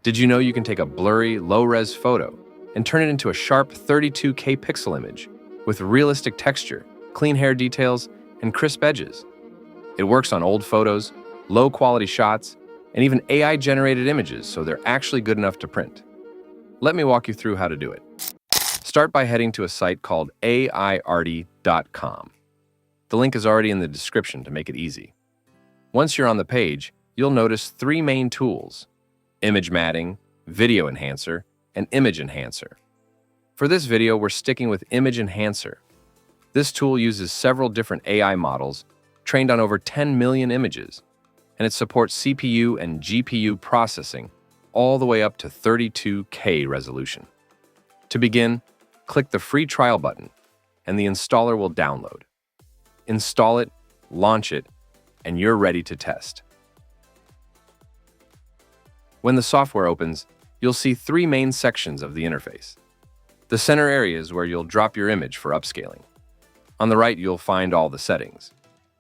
Did you know you can take a blurry, low-res photo and turn it into a sharp 32K pixel image with realistic texture, clean hair details, and crisp edges? It works on old photos, low-quality shots, and even AI-generated images, so they're actually good enough to print. Let me walk you through how to do it. Start by heading to a site called aiarty.com. The link is already in the description to make it easy. Once you're on the page, you'll notice three main tools: image matting, video enhancer, and image enhancer. For this video, we're sticking with image enhancer. This tool uses several different AI models trained on over 10 million images, and it supports CPU and GPU processing all the way up to 32K resolution. To begin, click the free trial button, and the installer will download. Install it, launch it, and you're ready to test. When the software opens, you'll see three main sections of the interface. The center area is where you'll drop your image for upscaling. On the right, you'll find all the settings.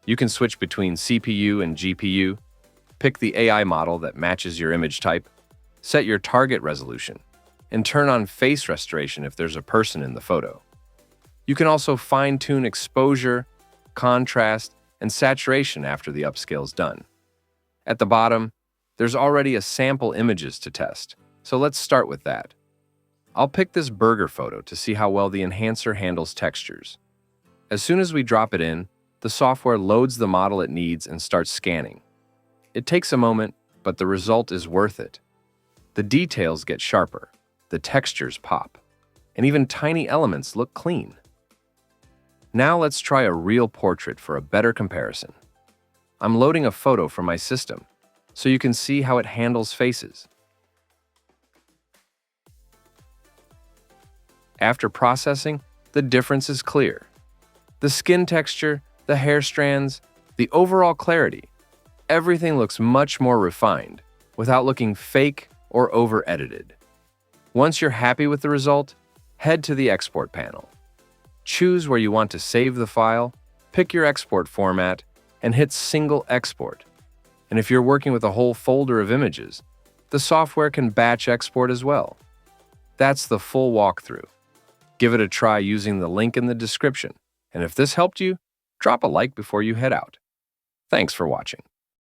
You can switch between CPU and GPU, pick the AI model that matches your image type, set your target resolution, and turn on face restoration if there's a person in the photo. You can also fine-tune exposure, contrast, and saturation after the upscale is done. At the bottom, there's already a sample images to test, so let's start with that. I'll pick this burger photo to see how well the enhancer handles textures. As soon as we drop it in, the software loads the model it needs and starts scanning. It takes a moment, but the result is worth it. The details get sharper, the textures pop, and even tiny elements look clean. Now let's try a real portrait for a better comparison. I'm loading a photo from my system, so you can see how it handles faces. After processing, the difference is clear. The skin texture, the hair strands, the overall clarity, everything looks much more refined without looking fake or over-edited. Once you're happy with the result, head to the export panel. Choose where you want to save the file, pick your export format, and hit Single Export. And if you're working with a whole folder of images, the software can batch export as well. That's the full walkthrough. Give it a try using the link in the description. And if this helped you, drop a like before you head out. Thanks for watching.